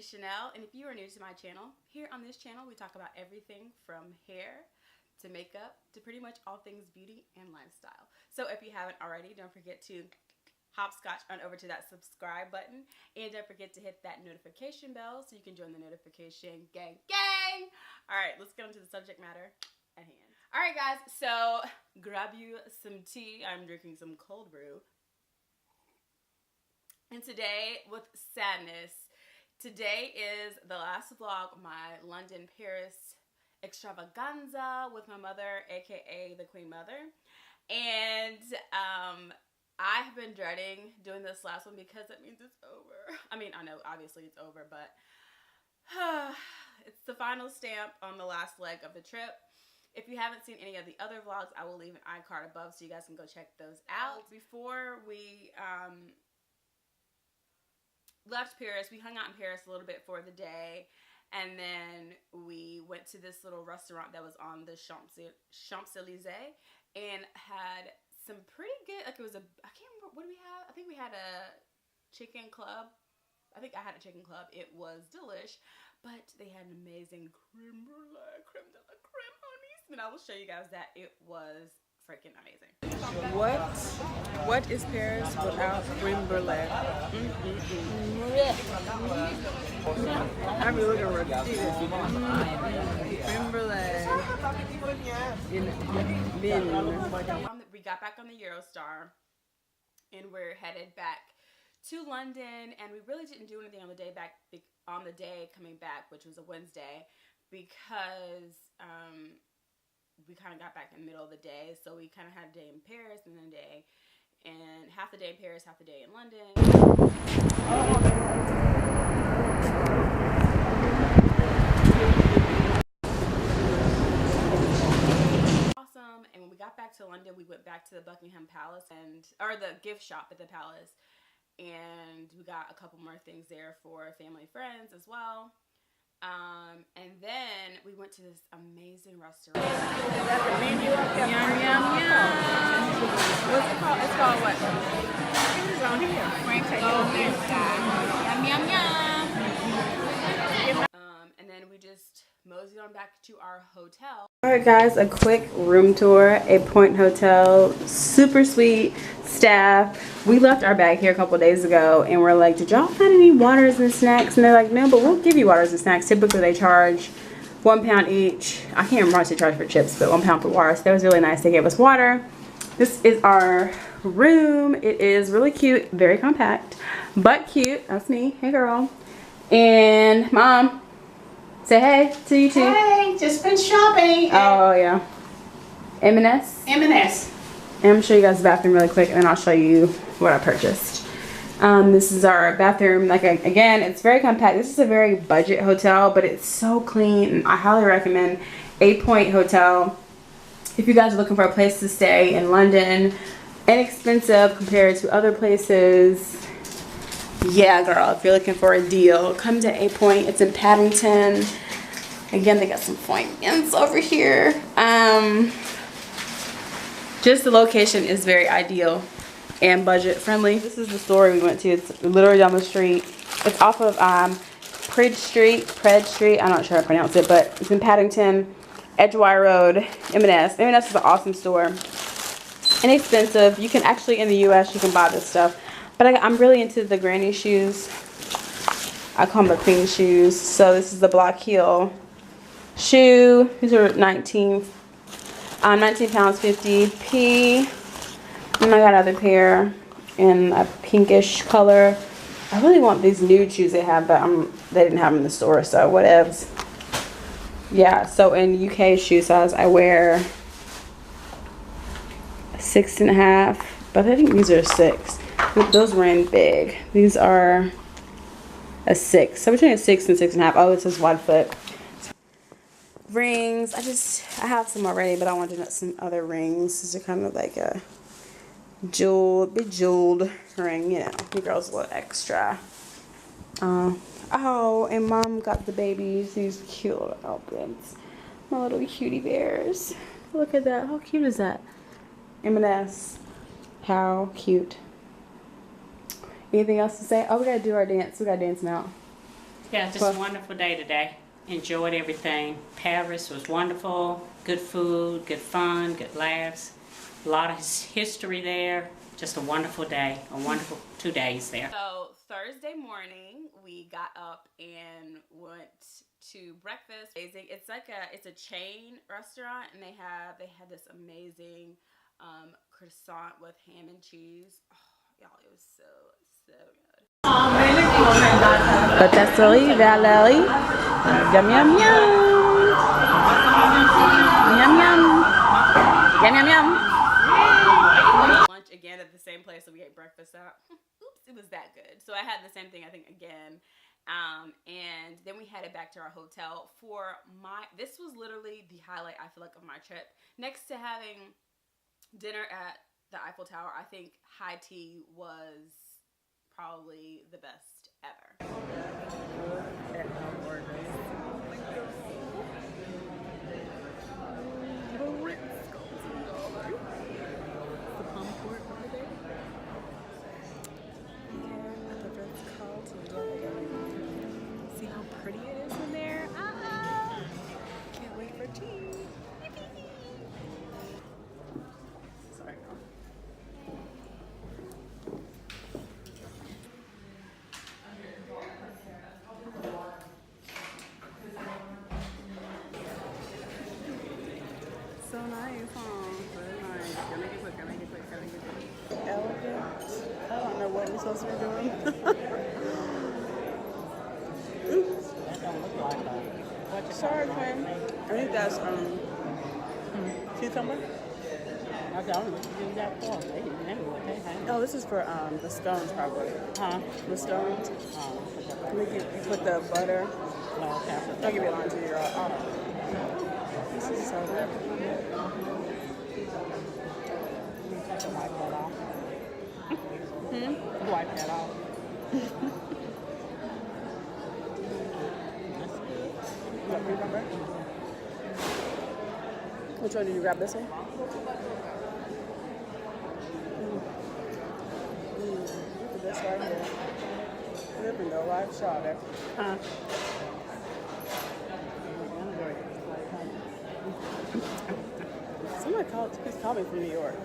is Chanel, and if you are new to my channel, here on this channel we talk about everything from hair to makeup to pretty much all things beauty and lifestyle. So if you haven't already, don't forget to hopscotch on over to that subscribe button, and don't forget to hit that notification bell so you can join the notification gang. Alright, let's get into the subject matter at hand. Alright guys, so grab you some tea. I'm drinking some cold brew. And today, with sadness, today is the last vlog of my London Paris extravaganza with my mother, aka the Queen Mother. And I have been dreading doing this last one because it means it's over. I mean, I know obviously it's over, but it's the final stamp on the last leg of the trip. If you haven't seen any of the other vlogs, I will leave an iCard above so you guys can go check those out. Before we left Paris, we hung out in Paris a little bit for the day, and then we went to this little restaurant that was on the Champs-Elysees and had some pretty good, like it was a, I can't remember, what did we have? I think we had a chicken club. I think I had a chicken club. It was delish, but they had an amazing creme brulee, creme de la creme honeys, and I will show you guys that. It was freaking amazing. What is Paris without creme brulee? I'm looking for creme brulee in bin. We got back on the Eurostar and we're headed back to London, and we really didn't do anything on the day coming back, which was a Wednesday, because we kind of got back in the middle of the day, so we kind of had a day in Paris and then a day, and half the day in Paris, half the day in London. Awesome. And when we got back to London, we went back to the Buckingham Palace or the gift shop at the palace, and we got a couple more things there for family and friends as well. And then we went to this amazing restaurant. That's the menu up there. Yum, yum, yum. What's it called? It's called what? It's on here. Frank, yum, yum, yum. And then we just moseyed on back to our hotel. Alright guys, a quick room tour. A Point Hotel. Super sweet staff. We left our bag here a couple days ago and we're like, did y'all find any waters and snacks? And they're like, no, but we'll give you waters and snacks. Typically they charge £1 each. I can't remember how much they charge for chips, but £1 for water. So that was really nice. They gave us water. This is our room. It is really cute, very compact, but cute. That's me. Hey girl. And mom, say hey to you too. Hey, just been shopping. Oh yeah. M&S. M&S. And I'm going to show you guys the bathroom really quick, and then I'll show you what I purchased. This is our bathroom. Like, again, it's very compact. This is a very budget hotel, but it's so clean, and I highly recommend A Point Hotel. If you guys are looking for a place to stay in London, inexpensive compared to other places, yeah, girl, if you're looking for a deal, come to A Point. It's in Paddington. Again, they got some appointments over here. Just the location is very ideal and budget friendly. This is the store we went to. It's literally down the street. It's off of Pred Street. I'm not sure how to pronounce it, but it's in Paddington, Edgware Road, M&S. M&S is an awesome store. Inexpensive. You can actually, in the US, you can buy this stuff. But I'm really into the granny shoes. I call them the queen shoes. So this is the block heel shoe. These are 19 pounds 50p. And I got another pair in a pinkish color. I really want these nude shoes they have, but they didn't have them in the store, so whatevs. Yeah, so in UK shoe size, I wear 6.5, but I think these are 6. Those ran big. These are a 6. So between a 6 and 6.5. Oh, it says wide foot. Rings. I have some already, but I want to do some other rings. These are kind of like a bejeweled ring, you know. The girl's a little extra. Oh, and mom got the babies these cute little outfits. My little cutie bears. Look at that. How cute is that? M&S. How cute. Anything else to say? Oh, we gotta do our dance. We gotta dance now. Yeah, just a wonderful day today. Enjoyed everything. Paris was wonderful. Good food, good fun, good laughs. A lot of history there. Just a wonderful day. A wonderful 2 days there. So Thursday morning, we got up and went to breakfast. It's a chain restaurant, and they had this amazing croissant with ham and cheese. Oh, y'all, it was so good. Patisserie Valérie. Yum yum yum. Yum yum. Yum yum yum. Lunch again at the same place that we ate breakfast at. Oops, it was that good. So I had the same thing, I think, again. And then we headed back to our hotel this was literally the highlight, I feel like, of my trip. Next to having dinner at the Eiffel Tower, I think high tea was probably the best ever. See how pretty it is in there? Can't wait for tea. Sorry, girl. So nice, huh? Very nice. Gotta make it quick. Elegant. I don't know what we're supposed to be doing. That don't look like that. Sorry, Quinn. I think that's cucumber. I don't know what you do that for. They didn't know what they had. Oh, this is for the stones, probably. Huh? The stones. Oh, You put the butter. well, okay. I'll give you a line to your. This is so good. Take the white part off. Wipe that off. That's good. You want cucumber? Which one did you grab? This one? Look at this right here. Living the life shorter. Huh? Someone called me from New York.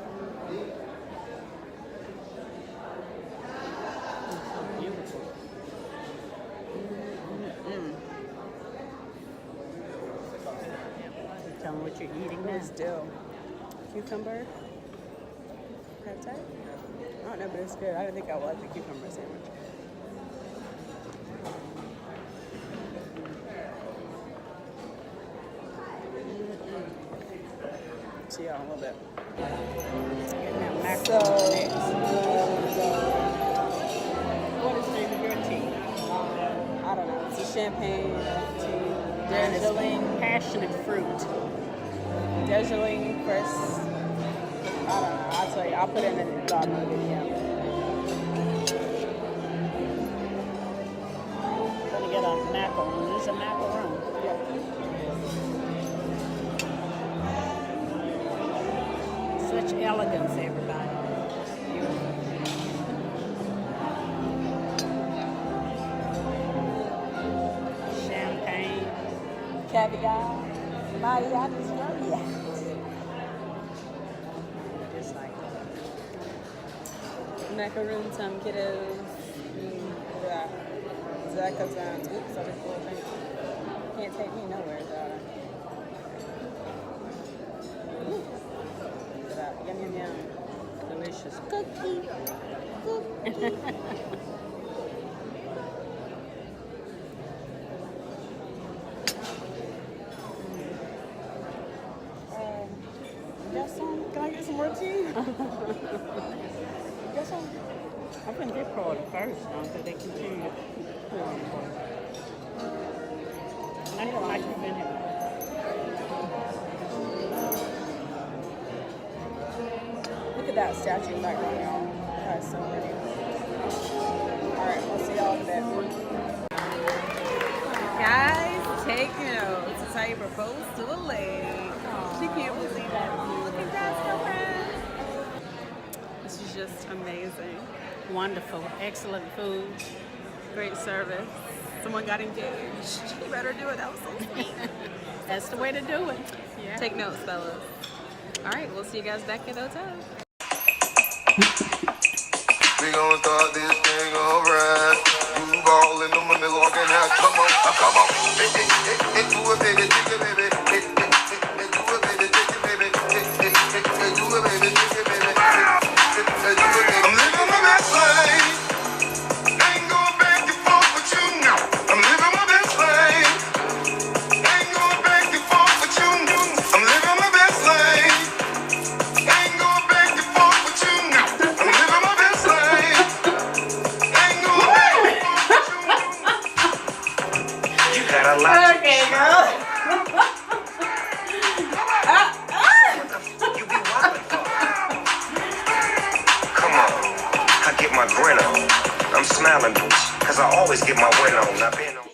Beautiful. Tell me what you're eating now. It's dill. Cucumber. Pad thai? I don't know, but it's good. I didn't think I would like the cucumber sandwich. See y'all in a little bit. Getting that macaroni So, next. What is the name of your tea? I don't know. It's a champagne tea. And it's Darjeeling. passionate fruit. Darjeeling first. I don't know. I'll tell you. I'll put it in the bottom of the video. Gonna get a macaroon. It's a macaroon. Yeah. Such elegance, everybody. Beautiful. Champagne. Caviar. Marianas. Yeah. Just like Macaroon, some kiddos. Yeah. Zakazan. Oops, I just pulled thing. Can't take me nowhere, daughter. Look at that. Yum, yum, yum. delicious. Cookie. Cookie. Got some? Can I get some more tea? Got some? I think they poured it first, so they continue to pour it. I don't like the vinegar. Look at that statue in the background, y'all. That's so pretty. Alright, we'll see y'all in a bit. Guys, take notes. This is how you propose to a lady. She can't believe that. Look at that, girlfriend. This is just amazing. Wonderful, excellent food. Great service. someone got engaged. You better do it. That was so sweet. That's the way to do it. Yeah. Take notes, fellas. All right, we'll see you guys back at the hotel. We gon' start this thing alright. You ball in the middle walking out. Come on, come on. Hey, hey, hey, hey, do it, baby, take it, baby. Hey, hey, hey, hey, do it, baby, take it, baby. Hey, hey, hey, hey, do it, baby, take it, baby. Hey, hey, hey, do it, baby. I'm living my best life. Ain't going back and forth with you now. I'm living my best life. Ain't going back and forth with you now. I'm living my best life. Ain't going back and forth with you now. I'm living my best life. Ain't going back and forth with you now. You got a lot. Okay, girl. You be wildin' for? Come on, I get my grin on. I'm smiling, bitch, cause I always get my win on. I've been on.